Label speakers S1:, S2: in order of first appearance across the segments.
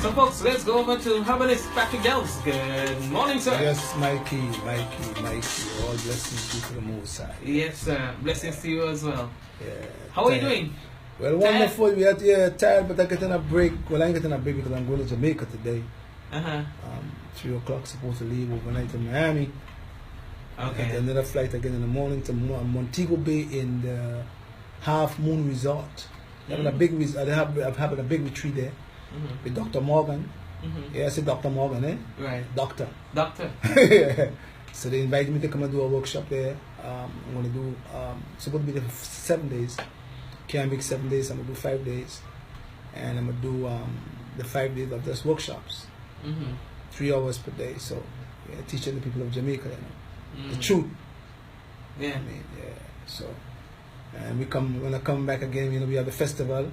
S1: So folks, let's go over to Herbalist Patrick Dells. Good morning, sir.
S2: Yes, Mikey. All blessings to you for the Most High.
S1: Yes, sir. Blessings to you as well.
S2: Yeah.
S1: How are you doing?
S2: Well, wonderful. We are tired, but I'm getting a break. Well, I ain't getting a break because I'm going to Jamaica today. 3 o'clock, supposed to leave overnight to Miami.
S1: Okay.
S2: And another flight again in the morning to Montego Bay in the Half Moon Resort. Having a big I've having a big retreat there with Dr. Morgan. Yeah, I said Dr. Morgan, eh?
S1: Right.
S2: Doctor. So they invited me to come and do a workshop there. I'm going to do, supposed to be there for 7 days. Can't make 7 days, I'm going to do 5 days. And I'm going to do the 5 days of just workshops. 3 hours per day. So, yeah, teaching the people of Jamaica, the truth.
S1: Yeah.
S2: I mean, yeah. So, and we're going to come back again. We have the festival.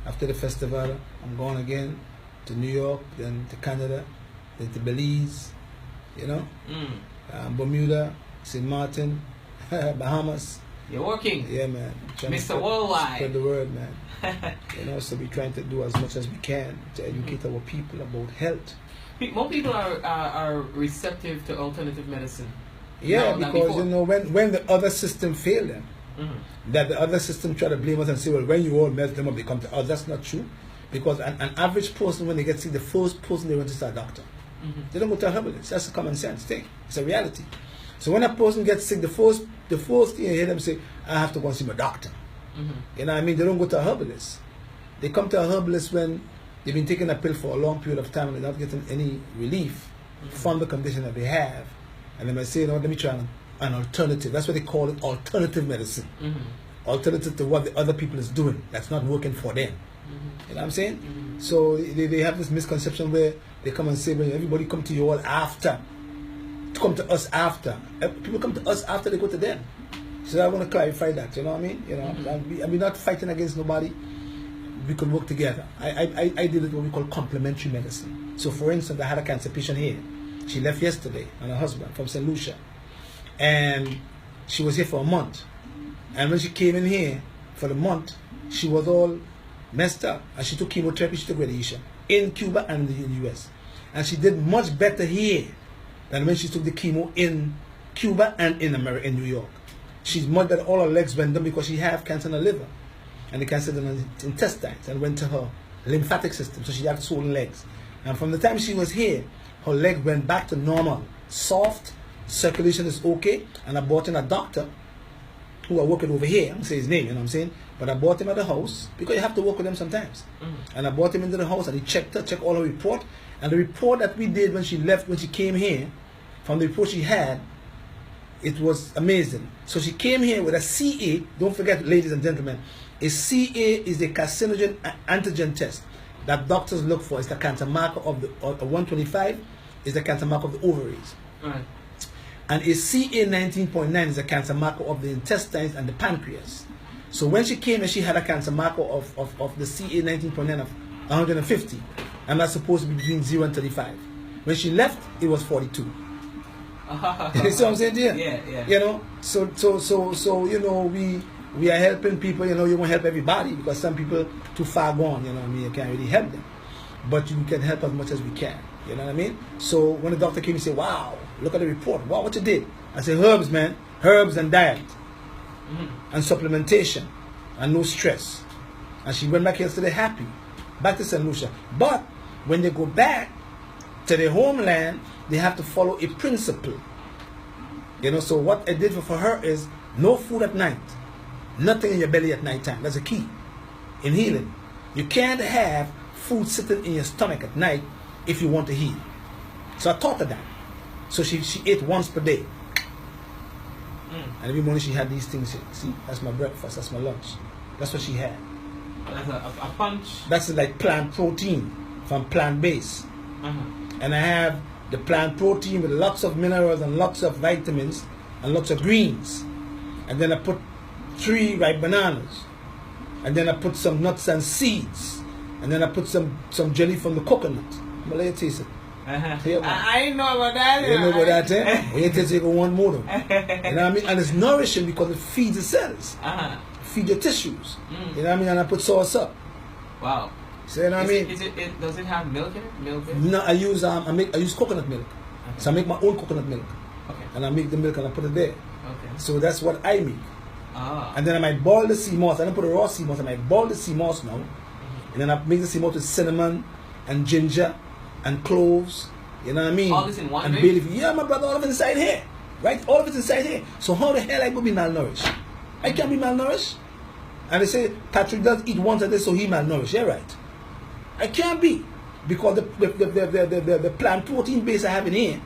S2: After the festival, I'm going again to New York, then to Canada, then to Belize, Bermuda, St. Martin, Bahamas.
S1: You're working.
S2: Yeah, man.
S1: Mr. Worldwide.
S2: Spread the word, man. So we're trying to do as much as we can to educate our people about health.
S1: More people are receptive to alternative medicine.
S2: Yeah, because when the other system failed them, that the other system try to blame us and say, well, when you all mess them up, they come to us. That's not true. Because an average person, when they get sick, the first person they want to see a doctor. They don't go to a herbalist. That's a common sense thing. It's a reality. So when a person gets sick, the first thing you hear them say, I have to go and see my doctor. You know what I mean? They don't go to a herbalist. They come to a herbalist when they've been taking a pill for a long period of time and they're not getting any relief from the condition that they have. And they might say, let me try an alternative. That's what they call it, alternative medicine. Alternative to what the other people is doing. That's not working for them. You know what I'm saying? So they have this misconception where they come and say, well, everybody come to you all after. Come to us after. People come to us after they go to them. So I want to clarify that, you know what I mean? And we're not fighting against nobody. We could work together. I did what we call complementary medicine. So for instance, I had a cancer patient here. She left yesterday, and her husband from St. Lucia. And she was here for a month. And when she came in here for the month, she was all messed up. And she took chemotherapy, she took radiation in Cuba and in the US. And she did much better here than when she took the chemo in Cuba and in America, in New York. She's much better. All her legs went down because she had cancer in her liver. And the cancer in her intestines and went to her lymphatic system. So she had swollen legs. And from the time she was here, her leg went back to normal. Soft, circulation is okay. And I brought in a doctor who are working over here. I don't say his name, you know what I'm saying? But I brought him at the house because you have to work with them sometimes. And I brought him into the house and he checked all her report. And the report that we did when she left, when she came here, from the report she had, it was amazing. So she came here with a CA. Don't forget, ladies and gentlemen, a CA is a carcinogen antigen test that doctors look for. It's the cancer marker of the 125 is the cancer marker of the ovaries.
S1: Right.
S2: And a CA 19.9 is a cancer marker of the intestines and the pancreas. So when she came and she had a cancer marker of the CA 19.9 of 150, and that's supposed to be between 0 and 35. When she left, it was 42. You see what I'm saying, dear?
S1: Yeah.
S2: So we are helping people. You won't help everybody because some people too far gone. You know what I mean? You can't really help them, but you can help as much as we can. You know what I mean? So when the doctor came, he said, "Wow, look at the report. Wow, what you did?" I said, "Herbs, man. Herbs and diet, and supplementation, and no stress." And she went back yesterday happy, back to St. Lucia. But when they go back to their homeland, they have to follow a principle. So what I did for her is no food at night. Nothing in your belly at night time. That's a key in healing. You can't have food sitting in your stomach at night if you want to heal. So I taught her that. So she ate once per day. And every morning she had these things here. See, that's my breakfast, that's my lunch. That's what she had.
S1: That's a punch.
S2: That's like plant protein from plant base. And I have the plant protein with lots of minerals and lots of vitamins and lots of greens. And then I put 3 ripe bananas. And then I put some nuts and seeds. And then I put some jelly from the coconut. I'm going to let you taste it.
S1: I ain't know about that.
S2: You know about that, eh? You taste it, you want more though. You know what I mean? And it's nourishing because it feeds the cells. Feed your tissues. You know what I mean? And I put sauce up.
S1: Wow.
S2: So you know what I mean?
S1: Does it have milk in it? Milk in it?
S2: No, I use coconut milk. Okay. So I make my own coconut milk.
S1: Okay.
S2: And I make the milk and I put it there.
S1: Okay.
S2: So that's what I make.
S1: Ah.
S2: And then I might boil the sea moss. I don't put a raw sea moss. I might boil the sea moss now. And then I make the sea moss with cinnamon and ginger and cloves. You know what I mean?
S1: All this in one
S2: and
S1: day?
S2: bay leaf. Yeah, my brother, all of it inside here. Right? All of it inside here. So how the hell I go be malnourished? I can't be malnourished. And they say Patrick does eat once a day, so he malnourished. Yeah, right. I can't be. Because the plant protein base I have in here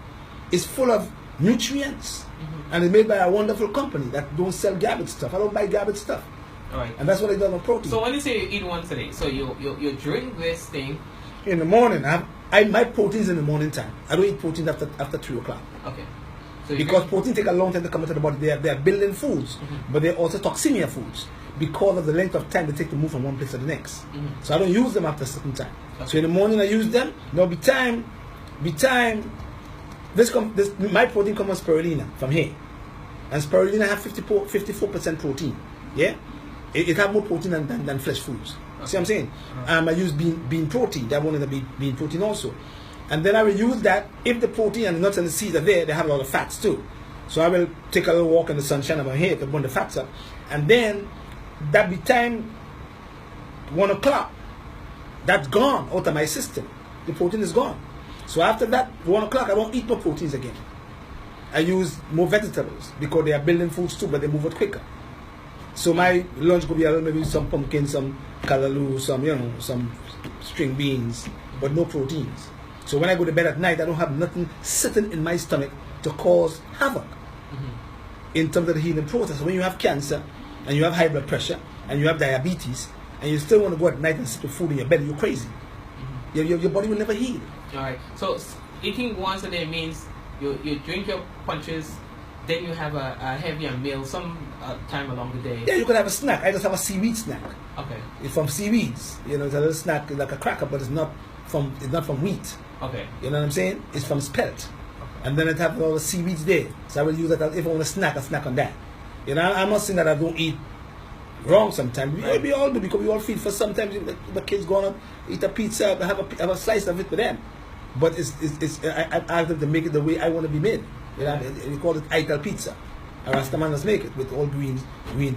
S2: is full of nutrients. And it's made by a wonderful company that don't sell garbage stuff. I don't buy garbage stuff.
S1: All right.
S2: And that's what I do on protein.
S1: So when you say you eat once a day, so you drink this thing
S2: in the morning. My protein's in the morning time. I don't eat protein after 3 o'clock.
S1: Okay. So
S2: because protein take a long time to come into the body. They are building foods, but they're also toxemia foods because of the length of time they take to move from one place to the next. So I don't use them after a certain time. Okay. So in the morning I use them. There'll be time. My protein comes from spirulina from here, and spirulina have 54% protein. Yeah, it have more protein than fresh foods. Okay. See what I'm saying? I use bean protein. That one is a bean protein also. And then I will use that if the protein and the nuts and the seeds are there, they have a lot of fats too. So I will take a little walk in the sunshine over here to burn the fats up. And then that be time 1 o'clock. That's gone out of my system. The protein is gone. So after that 1 o'clock, I won't eat no proteins again. I use more vegetables because they are building foods too, but they move it quicker. So my lunch could be maybe some pumpkin, some callaloo, some string beans, but no proteins. So when I go to bed at night, I don't have nothing sitting in my stomach to cause havoc in terms of the healing process. When you have cancer and you have high blood pressure and you have diabetes and you still want to go at night and sit with food in your bed, you're crazy. Your body will never heal.
S1: All right. So eating once a day means you drink your punches, then you have a heavier meal some time along the day.
S2: Yeah, you could have a snack. I just have a seaweed snack.
S1: Okay.
S2: It's from seaweeds. It's a little snack like a cracker, but it's not from wheat.
S1: Okay.
S2: You know what I'm saying? It's from spelt. Okay. And then it has all the seaweeds there. So I will use that if I want to snack, I snack on that. I'm not saying that I don't eat wrong sometimes. Right. We all do because we all feel for sometimes the kids go on eat a pizza, have a slice of it for them. But I ask them to make it the way I want to be made. We call it Ital pizza. A Rastaman does make it with all green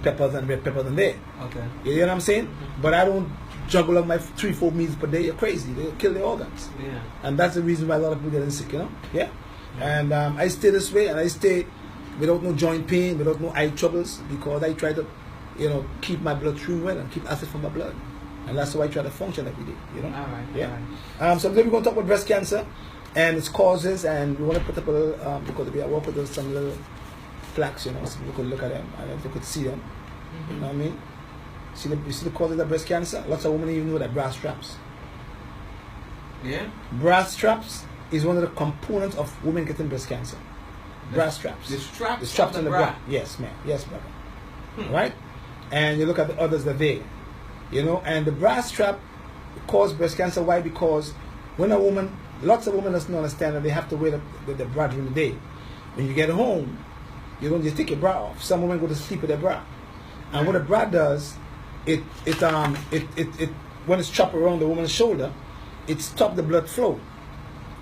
S2: peppers and red peppers in there. Okay. You know what I'm saying? But I don't juggle up my 3-4 meals per day. You're crazy. They'll kill the organs. Yeah. And that's the reason why a lot of people getting sick, Yeah. And I stay this way, and I stay without no joint pain, without no eye troubles, because I try to, keep my blood stream well and keep acid from my blood. And that's how I try to function every day,
S1: All right.
S2: Yeah. All right. So today we're going to talk about breast cancer and its causes, and we want to put up a little, because we are working with some little plaques, so we could look at them and if you could see them. You know what I mean? You see the causes of breast cancer? Lots of women even know that bra straps.
S1: Yeah?
S2: Bra straps is one of the components of women getting breast cancer. Bra straps.
S1: The straps
S2: on the bra. Yes, ma'am. Yes, brother. Right? And you look at the others that are there. And the bra strap causes breast cancer. Why? Because when lots of women doesn't understand that they have to wear the bra during the day. When you get home, you don't just take your bra off. Some women go to sleep with their bra. And what a bra does, it when it's chopped around the woman's shoulder, it stops the blood flow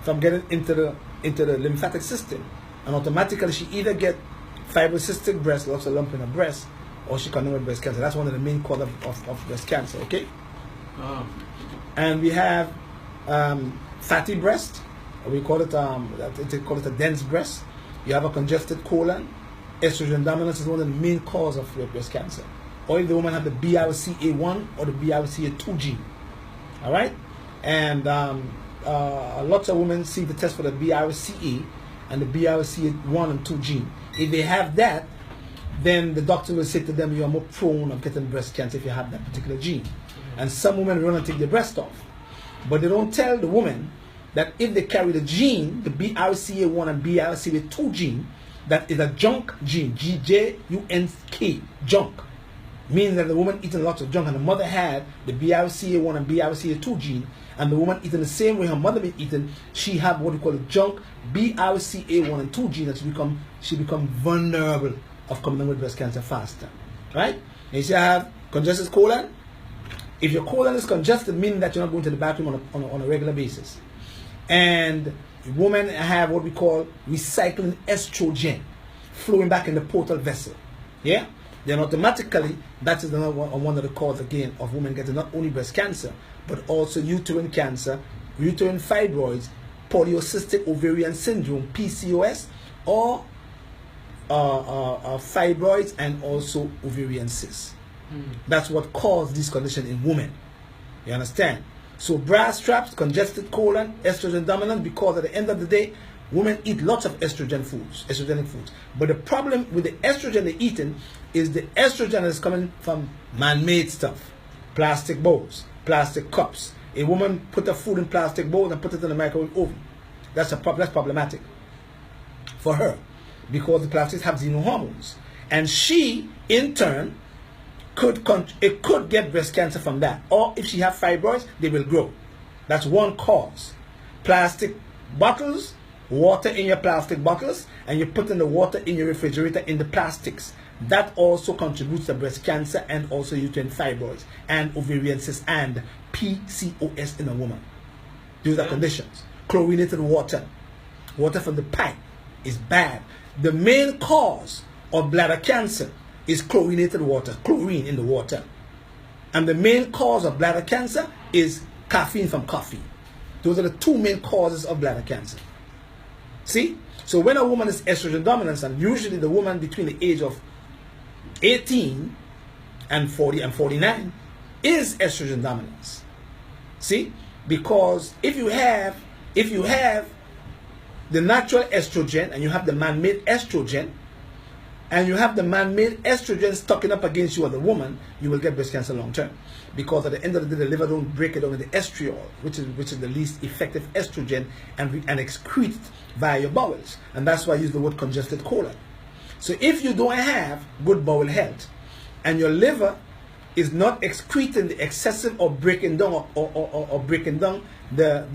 S2: from getting into the lymphatic system, and automatically she either get fibrocystic breast, lots of lump in her breast, or she can have breast cancer. That's one of the main causes of breast cancer. Okay. And we have fatty breast. We call it they call it a dense breast. You have a congested colon. Estrogen dominance is one of the main causes of breast cancer. Or if the woman have the BRCA1 or the BRCA2 gene. All right? And lots of women see the test for the BRCA and the BRCA1 and 2 gene. If they have that, then the doctor will say to them, you are more prone of getting breast cancer if you have that particular gene. And some women run and take their breast off. But they don't tell the woman that if they carry the gene, the BRCA1 and BRCA2 gene, that is a junk gene, G-J-U-N-K, junk. Meaning that the woman eating lots of junk, and the mother had the BRCA1 and BRCA2 gene, and the woman eating the same way her mother been eating, she have what we call a junk BRCA1 and 2 gene, that she become vulnerable of coming down with breast cancer faster. Right? And you see I have congested colon, If your colon is congested, meaning that you're not going to the bathroom on a regular basis. And women have what we call recycling estrogen flowing back in the portal vessel. Yeah? Then automatically, that is one of the causes again of women getting not only breast cancer, but also uterine cancer, uterine fibroids, polycystic ovarian syndrome, PCOS, or fibroids, and also ovarian cysts. That's what causes this condition in women. You understand? So bra straps, congested colon, estrogen dominant, because at the end of the day, women eat lots of estrogenic foods. But the problem with the estrogen they're eating is the estrogen is coming from man-made stuff. Plastic bowls, plastic cups. A woman put her food in plastic bowls and put it in the microwave oven. That's problematic for her, because the plastics have xenohormones. And she, in turn, could get breast cancer from that. Or if she has fibroids, they will grow. That's one cause. Plastic bottles, water in your plastic bottles, and you put in the water in your refrigerator in the plastics. That also contributes to breast cancer and also uterine fibroids and ovarian cysts and PCOS in a woman. Those are conditions. Chlorinated water. Water from the pipe is bad. The main cause of bladder cancer is chlorinated water, chlorine in the water. And the main cause of bladder cancer is caffeine from coffee. Those are the two main causes of bladder cancer. See? So when a woman is estrogen dominant, and usually the woman between the age of 18 and 40 and 49 is estrogen dominance. See? Because if you have the natural estrogen and you have the man-made estrogen, and you have the man-made estrogen stocking up against you as a woman, you will get breast cancer long term. Because at the end of the day, the liver don't break it down into estriol, which is the least effective estrogen, and excrete it via your bowels. And that's why I use the word congested colon. So if you don't have good bowel health, and your liver is not excreting the excessive or breaking down or breaking down the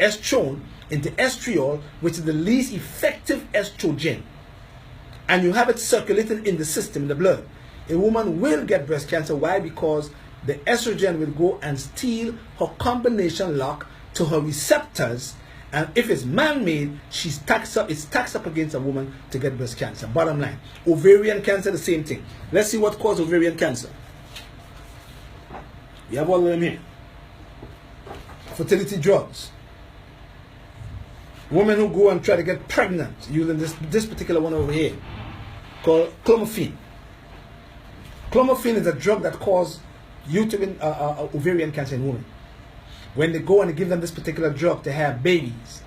S2: estrone into estriol, which is the least effective estrogen, and you have it circulating in the system, in the blood, a woman will get breast cancer. Why? Because the estrogen will go and steal her combination lock to her receptors, and if it's man-made, it stacks up against a woman to get breast cancer. Bottom line. Ovarian cancer, the same thing. Let's see what causes ovarian cancer. We have all of them here. Fertility drugs. Women who go and try to get pregnant using this particular one over here, called clomiphene. Clomiphene is a drug that causes uterine ovarian cancer in women. When they go and they give them this particular drug to have babies.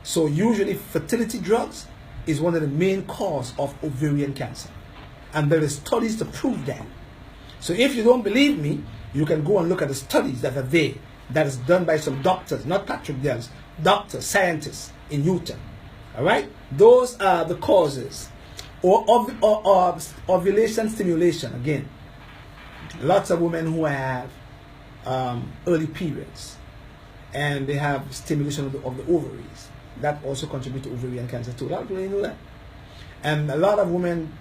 S2: So usually fertility drugs is one of the main cause of ovarian cancer. And there is studies to prove that. So if you don't believe me, you can go and look at the studies that are there, that is done by some doctors, not Patrick Dells, doctors, scientists in Utah. Alright? Those are the causes. Or ovulation stimulation. Again, lots of women who have early periods, and they have stimulation of the ovaries. That also contributes to ovarian cancer too. A lot of people know that. And a lot of women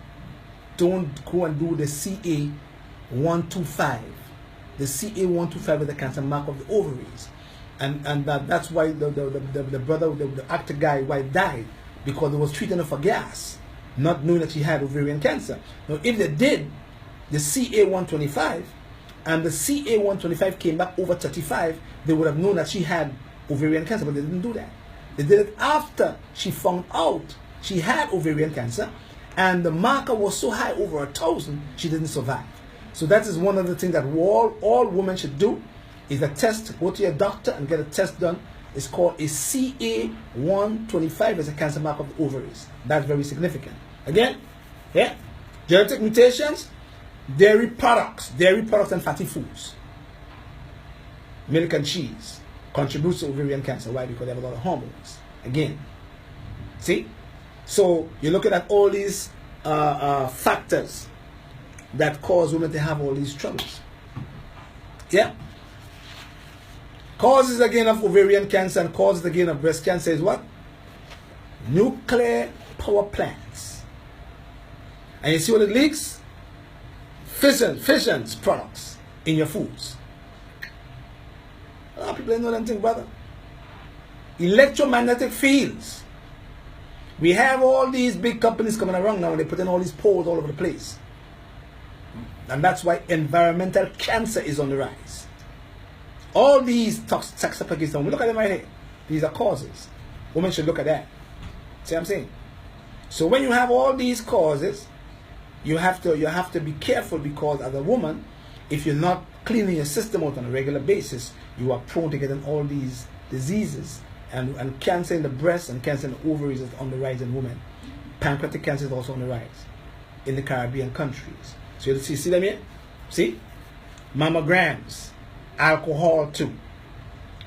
S2: don't go and do the CA125. The CA125 is the cancer mark of the ovaries. And that's why the brother, the actor guy, wife died, because they was treating her for gas, not knowing that she had ovarian cancer. Now, if they did the CA125, and the CA125 came back over 35, they would have known that she had ovarian cancer, but they didn't do that. They did it after she found out she had ovarian cancer, and the marker was so high, over 1,000, she didn't survive. So that is one of the things that all women should do, is a test. Go to your doctor and get a test done. It's called a CA125 as a cancer mark of the ovaries. That's very significant. Again, yeah, genetic mutations, dairy products and fatty foods, milk and cheese contributes to ovarian cancer. Why? Because they have a lot of hormones. Again, see? So you're looking at all these factors that cause women to have all these troubles. Yeah? Causes again of ovarian cancer and causes again of breast cancer is what? Nuclear power plants. And you see what it leaks? Fissions products. in your foods. A lot of people don't know them things, brother. Electromagnetic fields. We have all these big companies coming around now and they put in all these poles all over the place. And that's why environmental cancer is on the rise. All these toxic we look at them right here. These are causes. Women should look at that. See what I'm saying? So when you have all these causes, you have to be careful, because as a woman, if you're not cleaning your system out on a regular basis, you are prone to getting all these diseases. And cancer in the breast and cancer in the ovaries is on the rise in women. Pancreatic cancer is also on the rise in the Caribbean countries. So you see them here? See? Mammograms, alcohol too.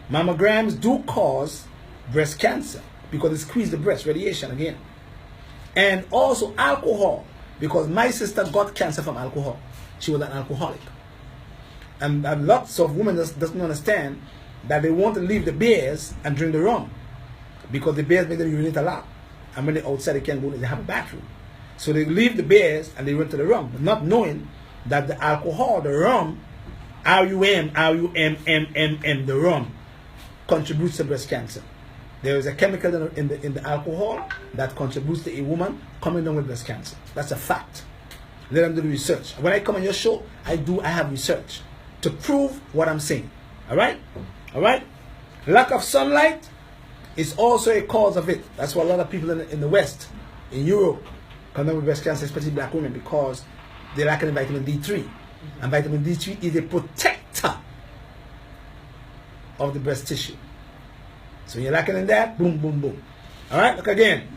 S2: Mammograms do cause breast cancer because it squeezes the breast, radiation again. And also alcohol, because my sister got cancer from alcohol. She was an alcoholic. And lots of women doesn't understand that they want to leave the beers and drink the rum, because the beers make them urinate a lot, and when they're outside they can't go, they have a bathroom. So they leave the beers and they run to the rum, but not knowing that the alcohol, the rum, R-U-M, the rum, contributes to breast cancer. There is a chemical in the alcohol that contributes to a woman coming down with breast cancer. That's a fact. Let them do the research. When I come on your show, I have research to prove what I'm saying. Alright? Alright? Lack of sunlight is also a cause of it. That's why a lot of people in the West, in Europe, come down with breast cancer, especially black women, because they lack vitamin D3. And vitamin D3 is a protector of the breast tissue. So you're lacking in that, boom, boom, boom. Alright, look again.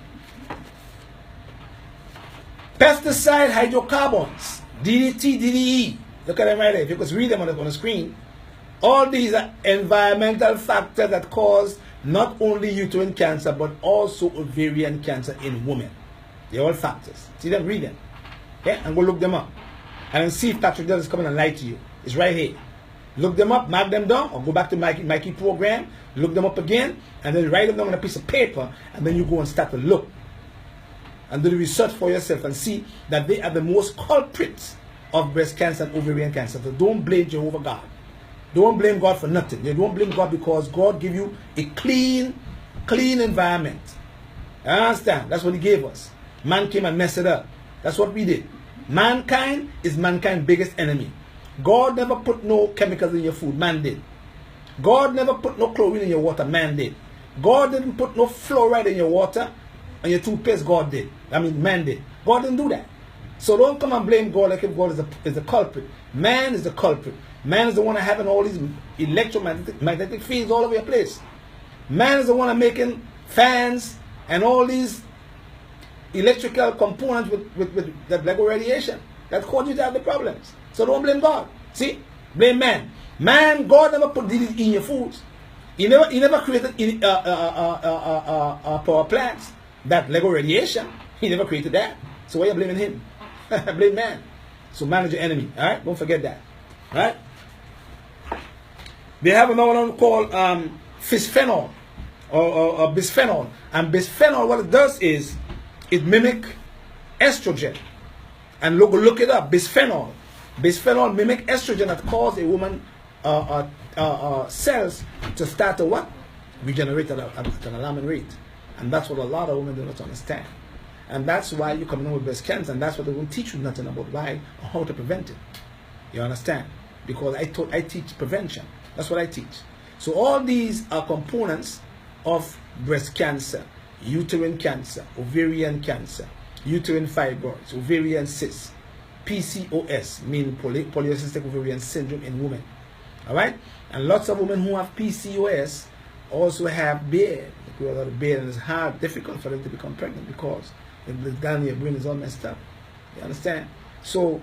S2: Pesticide hydrocarbons, DDT, DDE. Look at them right there. If you could read them on the screen. All these are environmental factors that cause not only uterine cancer, but also ovarian cancer in women. They're all factors. See them, read them. Okay? And go look them up. And then see if Patrick Douglas is coming and lie to you. It's right here. Look them up, mark them down, or go back to Mikey program, look them up again, and then write them down on a piece of paper, and then you go and start to look. And do the research for yourself and see that they are the most culprits of breast cancer and ovarian cancer. So don't blame Jehovah God. Don't blame God for nothing. You don't blame God because God gave you a clean environment. You understand? That's what He gave us. Man came and messed it up. That's what we did. Mankind is mankind's biggest enemy. God never put no chemicals in your food. Man did. God never put no chlorine in your water. Man did. God didn't put no fluoride in your water and your toothpaste. God did. Man did. God didn't do that. So don't come and blame God like if God is the culprit. Man is the culprit. Man is the one having all these electromagnetic fields all over your place. Man is the one making fans and all these electrical components with that Lego radiation that cause you to have the problems. So don't blame God. See? Blame man. Man, God never put this in your foods. He never created power plants that Lego radiation. He never created that. So why are you blaming him? Blame man. So man is your enemy. Alright? Don't forget that. Alright? They have another one called bisphenol or bisphenol. And bisphenol, what it does is it mimics estrogen. And look it up. Bisphenol. Bisphenol mimic estrogen that cause a woman cells to start to what? Regenerate at an alarming rate. And that's what a lot of women do not understand. And that's why you come in with breast cancer, and that's what they won't teach you nothing about why or how to prevent it. You understand? Because I teach prevention. That's what I teach. So all these are components of breast cancer, uterine cancer, ovarian cancer, uterine fibroids, ovarian cysts, PCOS, meaning polycystic ovarian syndrome in women. Alright? And lots of women who have PCOS also have beard. Because of the beard, and it's difficult for them to become pregnant because the down your brain is all messed up. You understand? So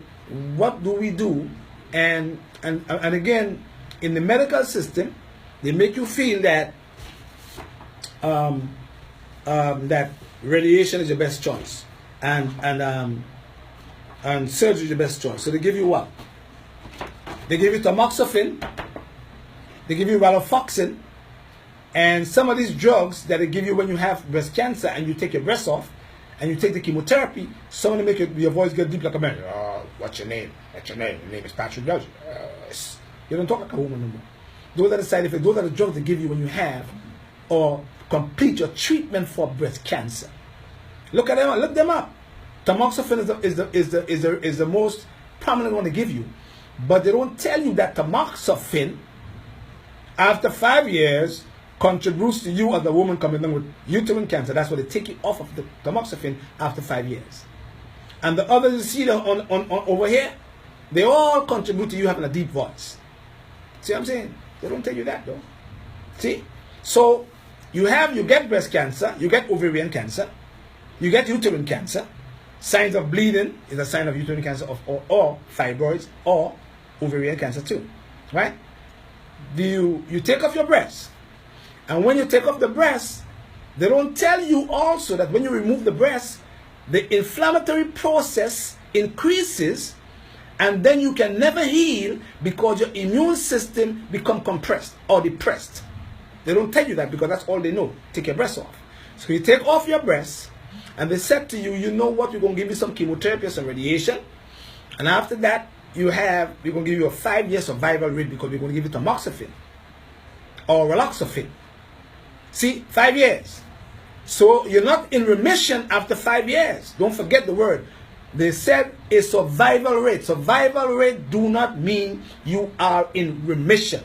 S2: what do we do? And again, in the medical system, they make you feel that that radiation is your best choice, and surgery is the best choice. So they give you what? They give you tamoxifen, they give you raloxifene, and some of these drugs that they give you when you have breast cancer and you take your breast off and you take the chemotherapy, some of them make your voice get deep like a man. Oh, what's your name? What's your name? Your name is Patrick Belgian. You don't talk like a woman no more. Those are the side effects. Those are the drugs they give you when you have or complete your treatment for breast cancer. Look at them. Look them up. Tamoxifen is the most prominent one to give you, but they don't tell you that tamoxifen, after 5 years, contributes to you as a woman coming down with uterine cancer. That's why they take you off of the tamoxifen after 5 years. And the others you see on over here, they all contribute to you having a deep voice. See what I'm saying? They don't tell you that though. See? So you get breast cancer, you get ovarian cancer, you get uterine cancer. Signs of bleeding is a sign of uterine cancer or fibroids or ovarian cancer too. Right? You take off your breast. And when you take off the breast, they don't tell you also that when you remove the breast, the inflammatory process increases, and then you can never heal because your immune system become compressed or depressed. They don't tell you that because that's all they know. Take your breast off. So you take off your breast, and they said to you, you know what, we're going to give you some chemotherapy or some radiation, and after that, we're going to give you a 5-year survival rate because we're going to give you tamoxifen or raloxifene. See, 5 years. So you're not in remission after 5 years. Don't forget the word. They said a survival rate. Survival rate do not mean you are in remission.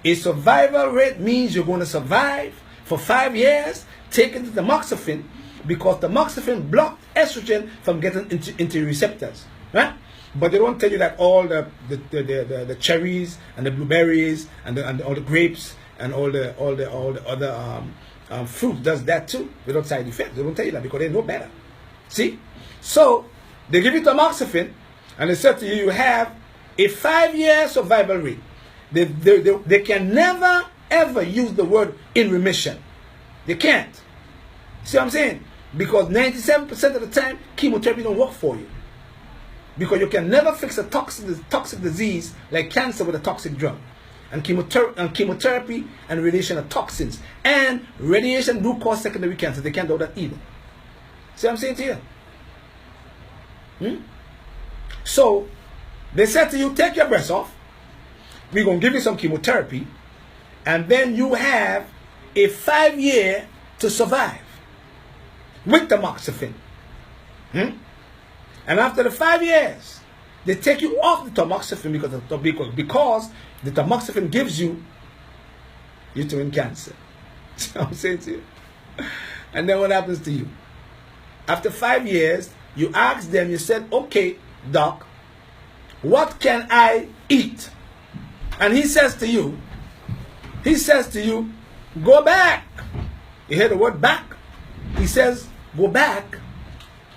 S2: A survival rate means you're going to survive for 5 years, taking the tamoxifen, because tamoxifen blocks estrogen from getting into receptors. Right? But they don't tell you that all the cherries and the blueberries and all the grapes and all the other fruit does that too without side effects. They don't tell you that because they know better. See? So they give you tamoxifen and they said to you, you have a 5-year survival rate. They can never ever use the word in remission. They can't. See what I'm saying? Because 97% of the time chemotherapy don't work for you. Because you can never fix a toxic disease like cancer with a toxic drug. And chemotherapy and radiation are toxins. And radiation do cause secondary cancer. They can't do that either. See what I'm saying to you? So, they said to you, take your breast off. We're going to give you some chemotherapy. And then you have a 5-year to survive. With tamoxifen. And after the 5 years, they take you off the tamoxifen because the tamoxifen gives you uterine cancer. So I'm saying to you. And then what happens to you? After 5 years, you ask them, you said, okay, doc, what can I eat? And he says to you, go back. You hear the word back? He says, go back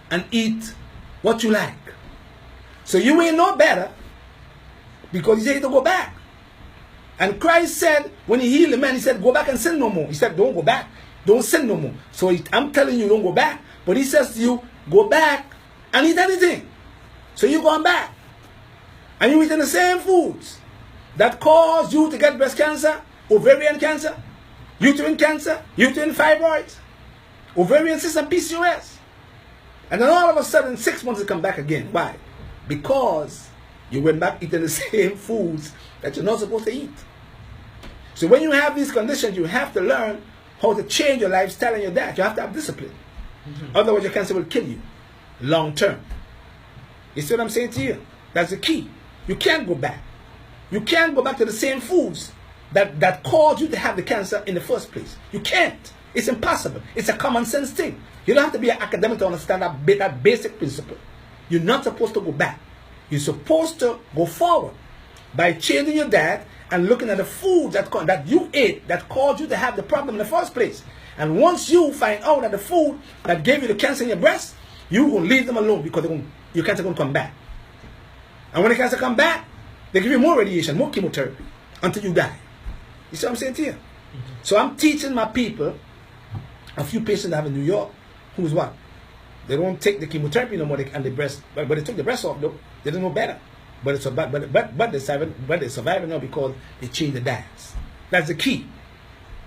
S2: and eat what you like. So you ain't no better because he said you to go back. And Christ said, when he healed the man, he said, go back and sin no more. He said, don't go back. Don't sin no more. So I'm telling you, don't go back. But he says to you, go back and eat anything. So you're going back. And you're eating the same foods that caused you to get breast cancer, ovarian cancer, uterine fibroids, ovarian cysts and PCOS. And then all of a sudden, 6 months, it come back again. Why? Because you went back eating the same foods that you're not supposed to eat. So when you have these conditions, you have to learn how to change your lifestyle and your diet. You have to have discipline. Otherwise, your cancer will kill you long term. You see what I'm saying to you? That's the key. You can't go back. You can't go back to the same foods that caused you to have the cancer in the first place. You can't. It's impossible. It's a common sense thing. You don't have to be an academic to understand that basic principle. You're not supposed to go back. You're supposed to go forward by changing your diet and looking at the food that you ate that caused you to have the problem in the first place. And once you find out that the food that gave you the cancer in your breast, you will leave them alone because your cancer will come back. And when the cancer come back, they give you more radiation, more chemotherapy until you die. You see what I'm saying to you? So I'm teaching my people, a few patients I have in New York, who's what? They don't take the chemotherapy no more, and the breast, but they took the breast off though. They don't know better. But they're surviving now because they changed the diets. That's the key.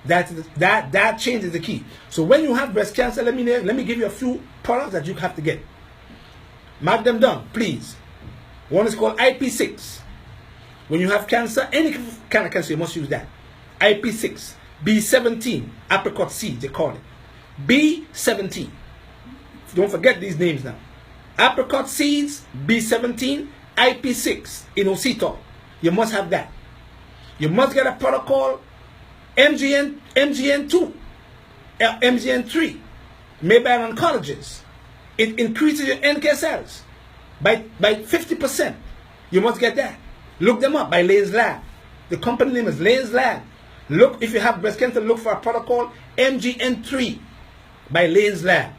S2: That change is the key. So when you have breast cancer, let me give you a few products that you have to get. Mark them down, please. One is called IP6, When you have cancer, any kind of cancer, you must use that. IP6, B17, apricot seeds, they call it. B17. Don't forget these names now. Apricot seeds, B17, IP6, inositol. You must have that. You must get a protocol, MGN2, MGN3, made by an oncologist. It increases your NK cells by 50%. You must get that. Look them up by Lane's Lab. The company name is Lane's Lab. Look, if you have breast cancer, look for a protocol MGN3 by Lane's Lab.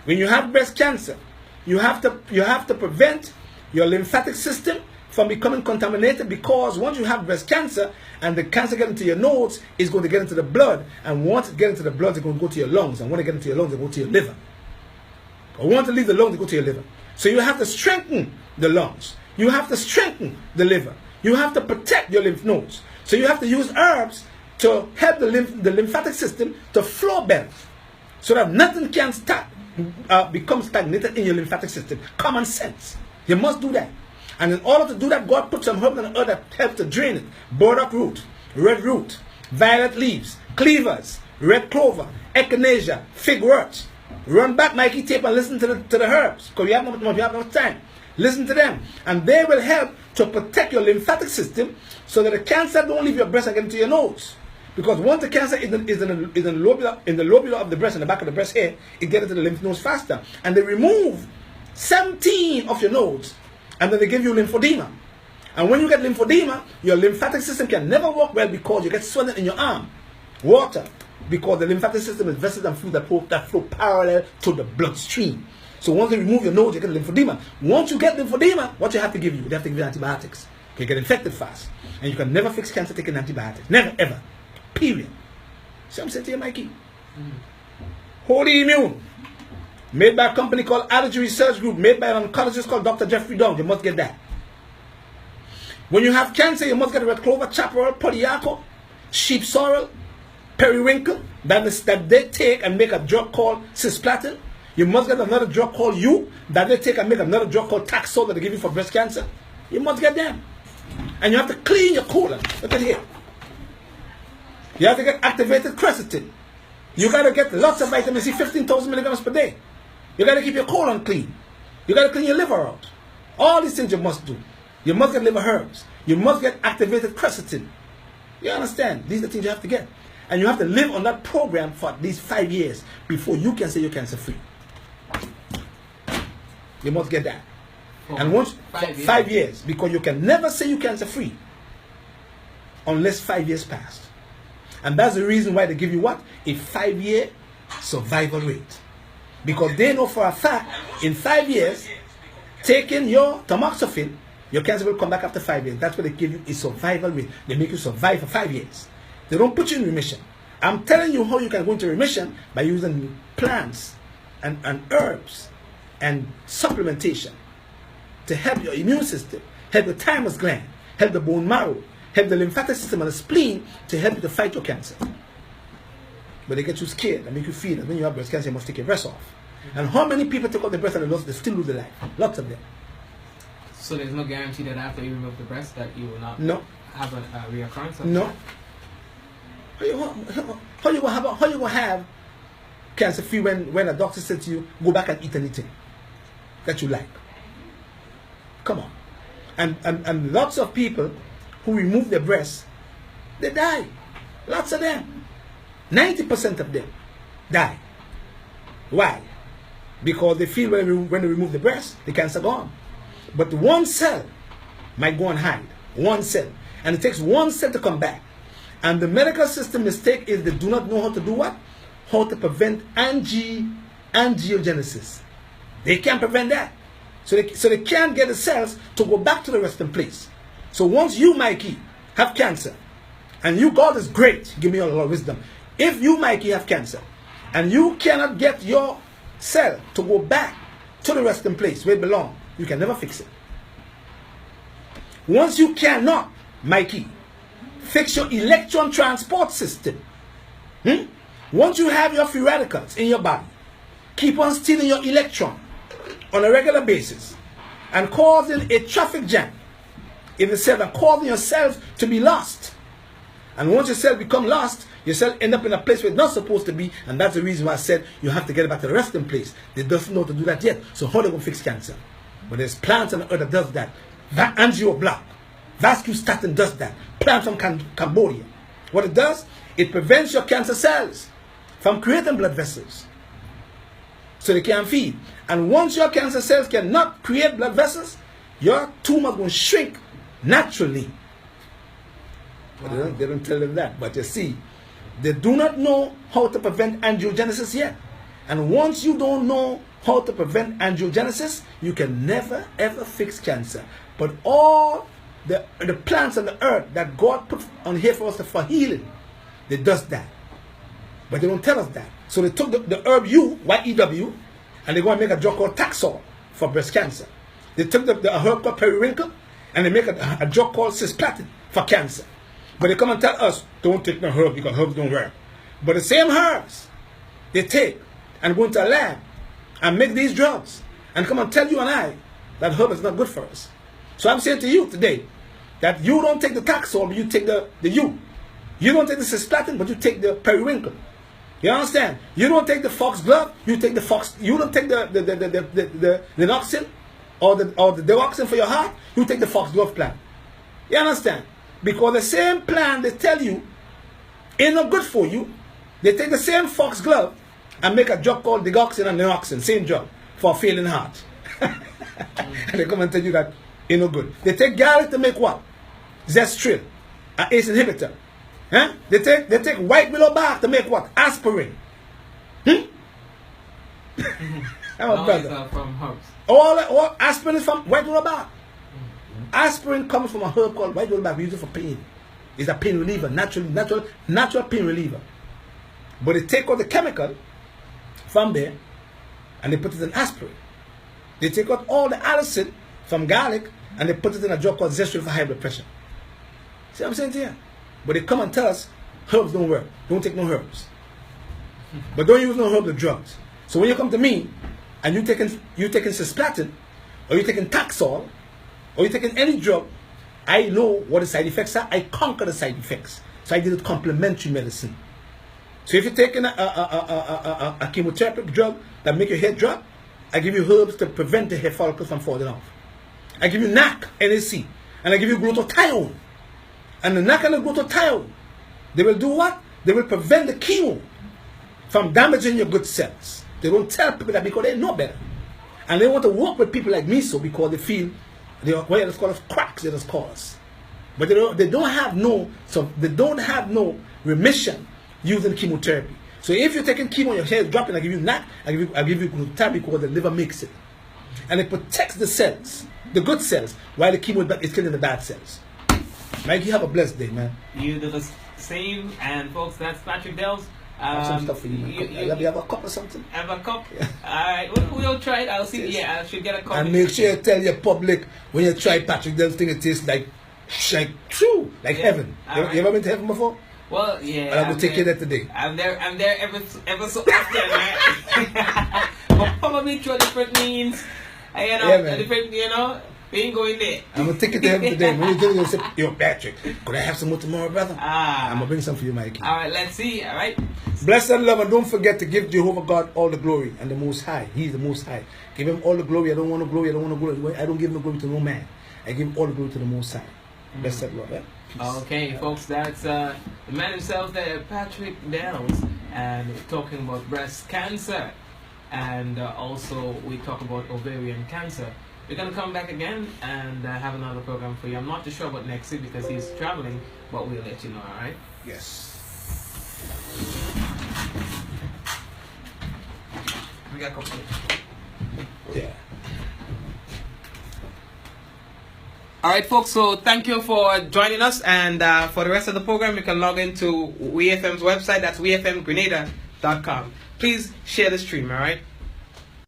S2: When you have breast cancer, you have to prevent your lymphatic system from becoming contaminated, because once you have breast cancer and the cancer gets into your nodes, it's going to get into the blood, and once it gets into the blood, it's going to go to your lungs, and when it gets into your lungs, it goes to your liver. Or once it leaves the lungs, it goes to your liver. So you have to strengthen the lungs. You have to strengthen the liver. You have to protect your lymph nodes. So you have to use herbs to help the lymphatic system to flow better, so that nothing can become stagnated in your lymphatic system. Common sense. You must do that. And in order to do that, God put some herbs on the earth that help to drain it. Burdock root, red root, violet leaves, cleavers, red clover, echinacea, figwort. Run back Mikey tape and listen to the herbs, because you have no time. Listen to them, and they will help to protect your lymphatic system, so that the cancer don't leave your breast and get into your nose. Because once the cancer is in the lobula of the breast, in the back of the breast here, it gets into the lymph nodes faster. And they remove 17 of your nodes, and then they give you lymphedema. And when you get lymphedema, your lymphatic system can never work well, because you get swelling in your arm. Water, because the lymphatic system is vested in fluid that flow parallel to the bloodstream. So once they remove your node, you get lymphedema. Once you get lymphedema, what you have to give you? They have to give you antibiotics. You get infected fast. And you can never fix cancer taking antibiotics. Never, ever. Period. See what I'm saying to you, Mikey? Holy Immune, made by a company called Allergy Research Group, made by an oncologist called Dr. Jeffrey Dong. You must get that. When you have cancer, you must get red clover, chaparral, polyaco, sheep sorrel, periwinkle, that they take and make a drug called cisplatin. You must get another drug called that they take and make another drug called Taxol that they give you for breast cancer. You must get them. And you have to clean your colon. Look at here. You have to get activated quercetin. You got to get lots of vitamin C, 15,000 milligrams per day. You got to keep your colon clean. You got to clean your liver out. All these things you must do. You must get liver herbs. You must get activated quercetin. You understand? These are the things you have to get. And you have to live on that program for at least 5 years before you can say you're cancer free. You must get that. And once 5 years, because you can never say you're cancer free unless 5 years passed. And that's the reason why they give you what? A 5-year survival rate. Because they know for a fact, in 5 years, taking your tamoxifen, your cancer will come back after 5 years. That's why they give you a survival rate. They make you survive for 5 years. They don't put you in remission. I'm telling you how you can go into remission by using plants and herbs and supplementation to help your immune system, help the thymus gland, help the bone marrow, help the lymphatic system and the spleen to help you to fight your cancer. But they get you scared and make you feel that when you have breast cancer, you must take your breast off. And how many people take out their breast and they still lose their life? Lots of them.
S1: So there's no guarantee that after you remove the breast that you will not have a reoccurrence?
S2: No. How you gonna have cancer free when a doctor said to you, go back and eat anything that you like? Come on. And lots of people who remove their breasts, they die. Lots of them. 90% of them die. Why? Because they feel when they remove the breast, the cancer gone. But one cell might go and hide. One cell. And it takes one cell to come back. And the medical system mistake is they do not know how to do what? How to prevent angiogenesis. They can't prevent that. So they can't get the cells to go back to the resting place. So once you, Mikey, have cancer, and you, God is great, give me a lot of wisdom. If you, Mikey, have cancer, and you cannot get your cell to go back to the resting place where it belongs, you can never fix it. Once you cannot, Mikey, fix your electron transport system, once you have your free radicals in your body, keep on stealing your electron on a regular basis and causing a traffic jam in the cell and causing your cells to be lost. And once your cell become lost, your cell end up in a place where it's not supposed to be, and that's the reason why I said you have to get it back to the resting place. They don't know how to do that yet. So how they going to fix cancer? But there's plants on the earth that does that. Angioblock, vascustatin does that. Plant from Cambodia. What it does, it prevents your cancer cells from creating blood vessels, so they can't feed. And once your cancer cells cannot create blood vessels, your tumor will shrink naturally. But they don't tell them that. But you see, they do not know how to prevent angiogenesis yet. And once you don't know how to prevent angiogenesis, you can never ever fix cancer. But all the plants on the earth that God put on here for us for healing, they does that. But they don't tell us that. So they took the herb Y-E-W, and they're going to make a drug called Taxol for breast cancer. They took the herb called periwinkle, and they make a drug called cisplatin for cancer. But they come and tell us, don't take no herb because herbs don't work. But the same herbs they take and go into a lab and make these drugs and come and tell you and I that herb is not good for us. So I'm saying to you today that you don't take the Taxol, but you take the U. You don't take the cisplatin, but you take the periwinkle. You understand? You don't take the foxglove, you take the fox. You don't take the Linoxin or the Deoxin for your heart. You take the foxglove plant. You understand? Because the same plant they tell you ain't not good for you, they take the same foxglove and make a drug called Deoxin and Linoxin, same drug for a failing heart. And they come and tell you that ain't no good. They take garlic to make what? Zestril, an ACE inhibitor. Huh? They take white willow bark to make what? Aspirin. I'm a brother.
S1: From herbs.
S2: All aspirin is from white willow bark. Aspirin comes from a herb called white willow bark. We use it for pain. It's a pain reliever, natural pain reliever. But they take out the chemical from there and they put it in aspirin. They take out all the allicin from garlic and they put it in a drug called Zestril for high blood pressure. See what I'm saying to you? But they come and tell us herbs don't work. Don't take no herbs. But don't use no herbs or drugs. So when you come to me and you taking cisplatin or you taking Taxol or you taking any drug, I know what the side effects are. I conquer the side effects. So I give it complementary medicine. So if you're taking a chemotherapy drug that make your hair drop, I give you herbs to prevent the hair follicles from falling off. I give you NAC, NAC, and I give you glutathione. And the NAC and the glutathione, they will do what? They will prevent the chemo from damaging your good cells. They don't tell people that because they know better. And they want to work with people like me so because they feel, well, it's called us cracks, they just call us. But they don't have no remission using chemotherapy. So if you're taking chemo, your hair is dropping, I give you NAC, I give you glutathione because the liver makes it. And it protects the cells, the good cells, while the chemo is killing the bad cells. Mike, you have a blessed day, man.
S1: You do the same, and folks, that's Patrick Dells.
S2: I have some stuff for you. You have a cup or something?
S1: Have a cup? Yeah. Alright, we'll try it. I'll see. Yes. Yeah, I should get a cup.
S2: And make sure you tell your public when you try Patrick Dells thing, it tastes like heaven. You ever been to heaven before?
S1: Well, yeah.
S2: And I'm gonna take you there today.
S1: I'm there ever so often, right? But probably through different means. Different, we ain't going there.
S2: I'm gonna take it to heaven today. When you do it, you'll say, yo, Patrick, could I have some more tomorrow, brother? I'm gonna bring some for you, Mikey.
S1: Alright, let's see, alright?
S2: Bless and love, and don't forget to give Jehovah God all the glory and the Most High. He's the Most High. Give him all the glory. I don't want no glory. I don't give no glory to no man. I give all the glory to the Most High. Bless that Lord.
S1: Okay, folks, that's the man himself there, Patrick Dells, and we're talking about breast cancer. And also we talk about ovarian cancer. We're going to come back again and have another program for you. I'm not too sure about next week because he's traveling, but we'll let you know, alright?
S2: Yes.
S1: We got a couple.
S2: Yeah.
S1: Alright, folks, so thank you for joining us. And for the rest of the program, you can log into WeFM's website. That's wefmgrenada.com. Please share the stream, alright?